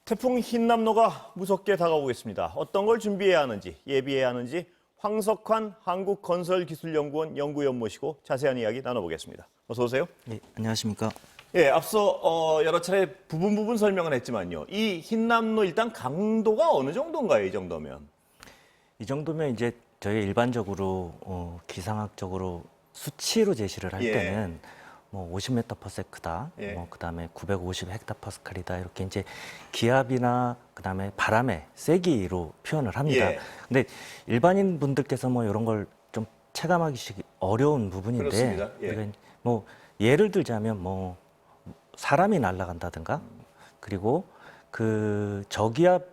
태풍 흰남노가 무섭게 다가오고 있습니다. 어떤 걸 준비해야 하는지, 예비해야 하는지 황석환 한국건설기술연구원 연구위원 모시고 자세한 이야기 나눠보겠습니다. 어서 오세요. 네, 안녕하십니까. 예, 앞서 여러 차례 부분 설명을 했지만요. 이 흰남노 일단 강도가 어느 정도인가요, 이 정도면? 이 정도면 이제 저희가 일반적으로 기상학적으로 수치로 제시를 할 예. 때는 뭐 50m/s다, 예. 뭐 그다음에 950헥타파스칼이다 이렇게 이제 기압이나 그다음에 바람의 세기로 표현을 합니다. 예. 근데 일반인 분들께서 뭐 이런 걸 좀 체감하기 어려운 부분인데 그렇습니다. 예. 우리가 뭐 예를 들자면 뭐 사람이 날아간다든가 그리고 그 저기압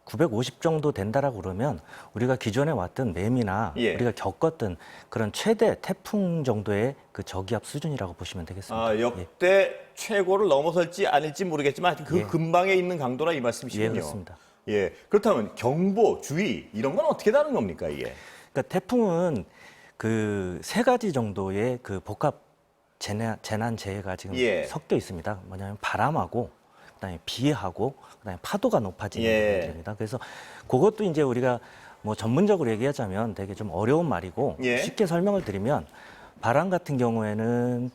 950 정도 된다라고 그러면 우리가 기존에 왔던 매미나 예. 우리가 겪었던 그런 최대 태풍 정도의 그 저기압 수준이라고 보시면 되겠습니다. 역대 최고를 넘어설지 아닐지 모르겠지만 그 예. 근방에 있는 강도라 이 말씀이시군요. 예, 그렇습니다. 예, 그렇다면 경보, 주의 이런 건 어떻게 다른 겁니까, 이게? 그러니까 태풍은 그 세 가지 정도의 그 복합 재난 재해가 지금 예. 섞여 있습니다. 뭐냐면 바람하고 그다음에 비하고 그다음에 파도가 높아지는 예. 부분들입니다. 그래서 그것도 이제 우리가 뭐 전문적으로 얘기하자면 되게 좀 어려운 말이고 예. 쉽게 설명을 드리면 바람 같은 경우에는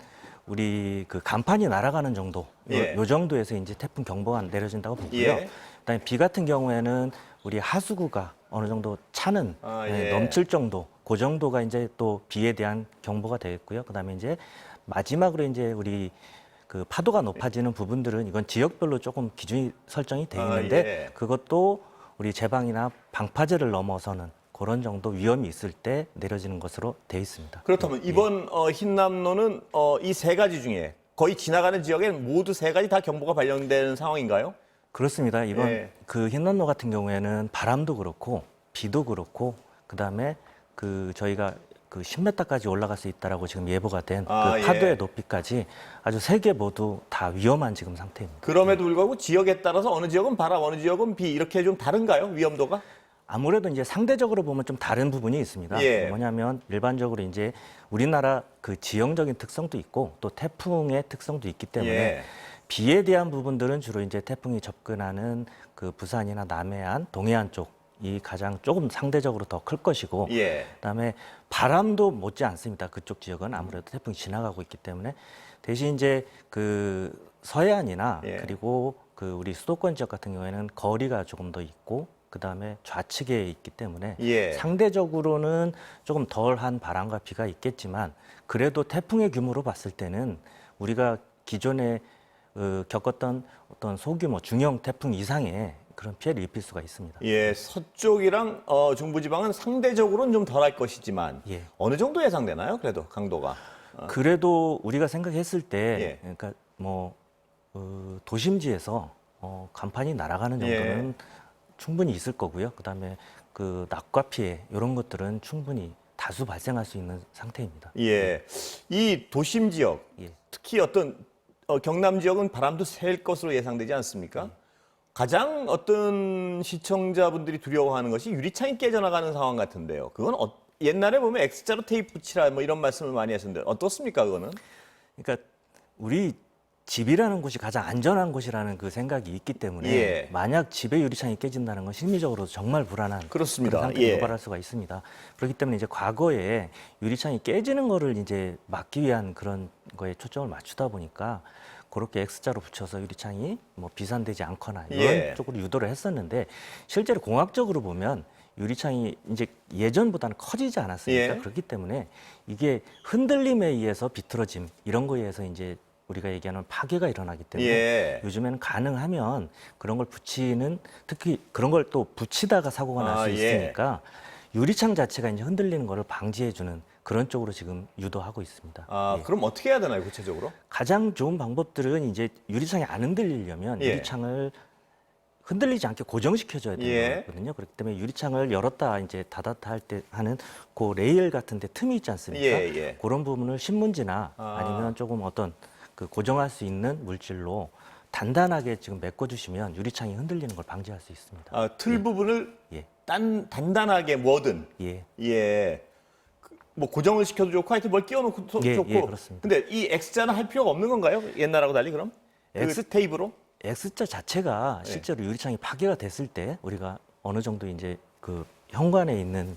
우리 그 간판이 날아가는 정도 예. 요 정도에서 이제 태풍 경보가 내려진다고 보고요. 예. 그다음에 비 같은 경우에는 우리 하수구가 어느 정도 차는 예. 넘칠 정도 그 정도가 이제 또 비에 대한 경보가 되겠고요. 그다음에 이제 마지막으로 이제 우리 그 파도가 높아지는 부분들은 이건 지역별로 조금 기준이 설정이 돼 있는데 예. 그것도 우리 제방이나 방파제를 넘어서는 그런 정도 위험이 있을 때 내려지는 것으로 돼 있습니다. 그렇다면 이번 흰남노는 이 세 가지 중에 거의 지나가는 지역에는 모두 세 가지 다 경보가 발령되는 상황인가요? 그렇습니다. 이번 예. 그 흰남노 같은 경우에는 바람도 그렇고 비도 그렇고 그다음에 그 저희가 그 10m까지 올라갈 수 있다라고 지금 예보가 된 그 예. 파도의 높이까지 아주 세 개 모두 다 위험한 지금 상태입니다. 그럼에도 불구하고 지역에 따라서 어느 지역은 바람, 어느 지역은 비 이렇게 좀 다른가요? 위험도가? 아무래도 이제 상대적으로 보면 좀 다른 부분이 있습니다. 예. 뭐냐면 일반적으로 이제 우리나라 그 지형적인 특성도 있고 또 태풍의 특성도 있기 때문에 예. 비에 대한 부분들은 주로 이제 태풍이 접근하는 그 부산이나 남해안, 동해안 쪽이 가장 조금 상대적으로 더 클 것이고 예. 그다음에 바람도 못지 않습니다. 그쪽 지역은 아무래도 태풍이 지나가고 있기 때문에 대신 이제 그 서해안이나 예. 그리고 그 우리 수도권 지역 같은 경우에는 거리가 조금 더 있고 그다음에 좌측에 있기 때문에 예. 상대적으로는 조금 덜한 바람과 비가 있겠지만 그래도 태풍의 규모로 봤을 때는 우리가 기존에 겪었던 어떤 소규모 중형 태풍 이상의 그런 피해를 입힐 수가 있습니다. 예, 서쪽이랑 중부지방은 상대적으로는 좀 덜할 것이지만 예. 어느 정도 예상되나요? 그래도 강도가? 그래도 우리가 생각했을 때, 예. 그러니까 뭐 도심지에서 간판이 날아가는 정도는 충분히 있을 거고요. 그다음에 그 낙과 피해 이런 것들은 충분히 다수 발생할 수 있는 상태입니다. 예, 이 도심 지역, 예. 특히 어떤 경남 지역은 바람도 셀 것으로 예상되지 않습니까? 가장 어떤 시청자분들이 두려워하는 것이 유리창이 깨져나가는 상황 같은데요. 그건 옛날에 보면 X자로 테이프 붙이라 뭐 이런 말씀을 많이 하셨는데 어떻습니까, 그거는? 그러니까 우리 집이라는 곳이 가장 안전한 곳이라는 그 생각이 있기 때문에 예. 만약 집의 유리창이 깨진다는 건 심리적으로 정말 불안한 그렇습니다. 그런 상태를 예. 유발할 수가 있습니다. 그렇기 때문에 이제 과거에 유리창이 깨지는 거를 이제 막기 위한 그런 거에 초점을 맞추다 보니까 그렇게 X자로 붙여서 유리창이 뭐 비산되지 않거나 이런 예. 쪽으로 유도를 했었는데 실제로 공학적으로 보면 유리창이 이제 예전보다는 커지지 않았습니까? 예. 그렇기 때문에 이게 흔들림에 의해서 비틀어짐 이런 거에 의해서 이제 우리가 얘기하는 파괴가 일어나기 때문에 예. 요즘에는 가능하면 그런 걸 붙이는 특히 그런 걸 또 붙이다가 사고가 날 수 예. 있으니까 유리창 자체가 이제 흔들리는 거를 방지해주는 그런 쪽으로 지금 유도하고 있습니다. 예. 그럼 어떻게 해야 되나요, 구체적으로? 가장 좋은 방법들은 이제 유리창이 안 흔들리려면 예. 유리창을 흔들리지 않게 고정시켜줘야 되는 예. 거거든요. 그렇기 때문에 유리창을 열었다 이제 닫았다 할 때 하는 그 레일 같은 데 틈이 있지 않습니까? 예, 예. 그런 부분을 신문지나 아니면 조금 어떤 그 고정할 수 있는 물질로 단단하게 지금 메꿔주시면 유리창이 흔들리는 걸 방지할 수 있습니다. 틀 부분을 예. 단단하게 뭐든 예. 예. 뭐 고정을 시켜도 좋고 하여튼 뭘 끼워놓고 예, 좋고. 예, 그렇습니다. 근데 이 X자는 할 필요가 없는 건가요? 옛날하고 달리 그럼? X 그 테이프로? X자 자체가 실제로 유리창이 파괴가 됐을 때 우리가 어느 정도 이제 그 현관에 있는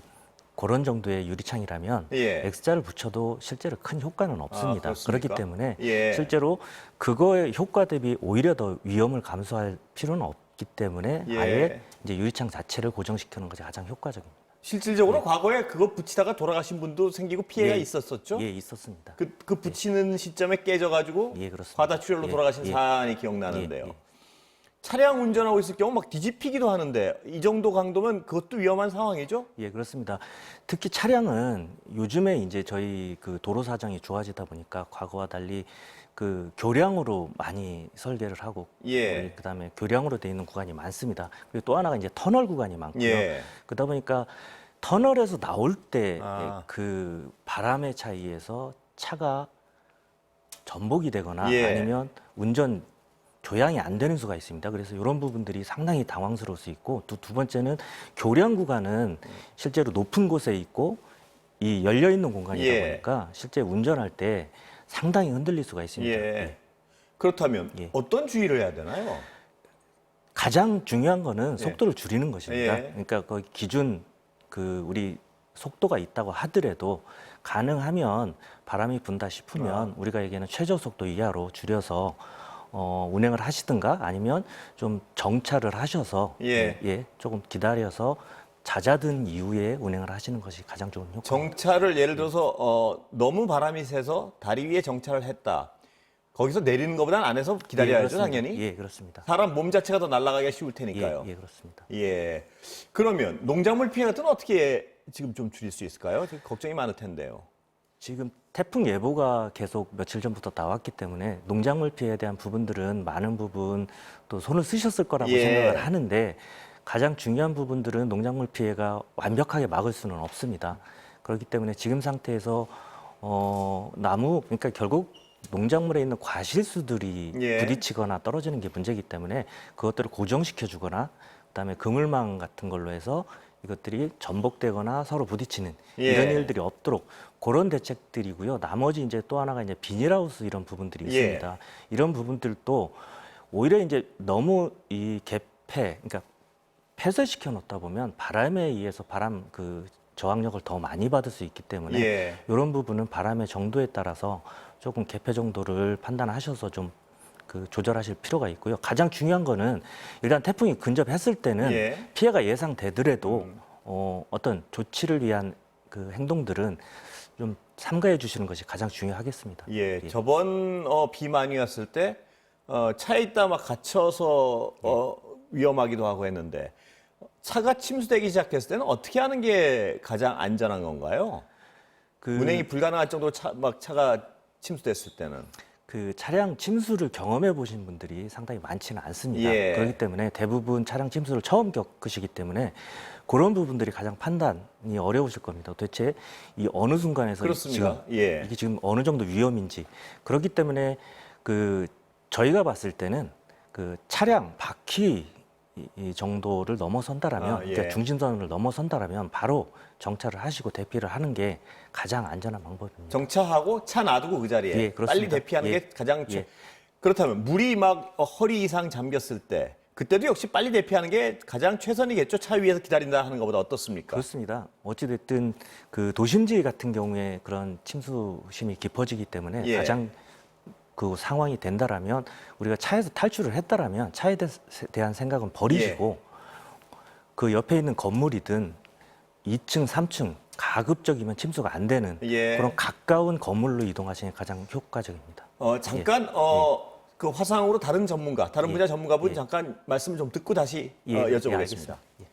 그런 정도의 유리창이라면 예. X자를 붙여도 실제로 큰 효과는 없습니다. 그렇습니까? 그렇기 때문에 예. 실제로 그거의 효과 대비 오히려 더 위험을 감수할 필요는 없기 때문에 예. 아예 이제 유리창 자체를 고정시키는 것이 가장 효과적입니다. 실질적으로 과거에 그거 붙이다가 돌아가신 분도 생기고 피해가 예. 있었었죠? 예, 있었습니다. 그 붙이는 시점에 깨져가지고 예, 그렇습니다. 과다출혈로 예, 돌아가신 예. 사안이 기억나는데요. 예, 예. 차량 운전하고 있을 경우 막 뒤집히기도 하는데 이 정도 강도면 그것도 위험한 상황이죠? 예, 그렇습니다. 특히 차량은 요즘에 이제 저희 그 도로 사정이 좋아지다 보니까 과거와 달리 그 교량으로 많이 설계를 하고 예. 그다음에 교량으로 돼 있는 구간이 많습니다. 그리고 또 하나가 이제 터널 구간이 많고요. 예. 그러다 보니까 터널에서 나올 때 아. 그 바람의 차이에서 차가 전복이 되거나 예. 아니면 운전 교양이 안 되는 수가 있습니다. 그래서 이런 부분들이 상당히 당황스러울 수 있고 두 번째는 교량 구간은 실제로 높은 곳에 있고 이 열려 있는 공간이다 예. 보니까 실제 운전할 때 상당히 흔들릴 수가 있습니다. 예. 예. 그렇다면 예. 어떤 주의를 해야 되나요? 가장 중요한 거는 속도를 줄이는 것입니다. 예. 그러니까 그 기준 그 우리 속도가 있다고 하더라도 가능하면 바람이 분다 싶으면 우리가 얘기하는 최저 속도 이하로 줄여서 운행을 하시든가 아니면 좀 정차를 하셔서 예. 조금 기다려서 잦아든 이후에 운행을 하시는 것이 가장 좋은 효과. 정차를 예를 들어서 너무 바람이 세서 다리 위에 정차를 했다. 거기서 내리는 것보다는 안에서 기다려야죠, 당연히. 예, 그렇습니다. 사람 몸 자체가 더 날아가기가 쉬울 테니까요. 예, 그렇습니다. 예. 그러면 농작물 피해 같은 건 어떻게 지금 좀 줄일 수 있을까요? 지금 걱정이 많을 텐데요. 지금 태풍 예보가 계속 며칠 전부터 나왔기 때문에 농작물 피해에 대한 부분들은 많은 부분 또 손을 쓰셨을 거라고 예. 생각을 하는데 가장 중요한 부분들은 농작물 피해가 완벽하게 막을 수는 없습니다. 그렇기 때문에 지금 상태에서 나무 그러니까 결국 농작물에 있는 과실수들이 예. 부딪히거나 떨어지는 게 문제이기 때문에 그것들을 고정시켜 주거나 그다음에 그물망 같은 걸로 해서 이것들이 전복되거나 서로 부딪히는 예. 이런 일들이 없도록 그런 대책들이고요. 나머지 이제 또 하나가 이제 비닐하우스 이런 부분들이 예. 있습니다. 이런 부분들도 오히려 이제 너무 이 개폐 그러니까 폐쇄시켜 놓다 보면 바람에 의해서 바람 그 저항력을 더 많이 받을 수 있기 때문에 예. 이런 부분은 바람의 정도에 따라서 조금 개폐 정도를 판단하셔서 좀 그 조절하실 필요가 있고요. 가장 중요한 거는 일단 태풍이 근접했을 때는 예. 피해가 예상되더라도 어떤 조치를 위한 그 행동들은 좀 삼가해 주시는 것이 가장 중요하겠습니다. 예. 저번 비 많이 왔을 때 차에 있다 막 갇혀서 위험하기도 하고 했는데 차가 침수되기 시작했을 때는 어떻게 하는 게 가장 안전한 건가요? 운행이 불가능할 정도로 차가 침수됐을 때는. 그 차량 침수를 경험해 보신 분들이 상당히 많지는 않습니다. 예. 그렇기 때문에 대부분 차량 침수를 처음 겪으시기 때문에 그런 부분들이 가장 판단이 어려우실 겁니다. 도대체 이 어느 순간에서 그렇습니다. 지금 예. 이게 지금 어느 정도 위험인지 그렇기 때문에 그 저희가 봤을 때는 그 차량 바퀴 이 정도를 넘어선다라면 예. 그러니까 중심선을 넘어선다라면 바로 정차를 하시고 대피를 하는 게 가장 안전한 방법입니다. 정차하고 차 놔두고 그 자리에 예, 그렇습니다. 빨리 대피하는 예. 게 가장 예. 그렇다면 물이 막 허리 이상 잠겼을 때 그때도 역시 빨리 대피하는 게 가장 최선이겠죠. 차 위에서 기다린다 하는 것보다 어떻습니까? 그렇습니다. 어찌됐든 그 도심지 같은 경우에 그런 침수심이 깊어지기 때문에 예. 가장 그 상황이 된다라면 우리가 차에서 탈출을 했다라면 차에 대한 생각은 버리시고 그 옆에 있는 건물이든 2층, 3층 가급적이면 침수가 안 되는 예. 그런 가까운 건물로 이동하시는 게 가장 효과적입니다. 잠깐 그 화상으로 다른 전문가, 다른 분야 전문가분 잠깐 말씀 좀 듣고 다시 여쭤보겠습니다. 알겠습니다. 예.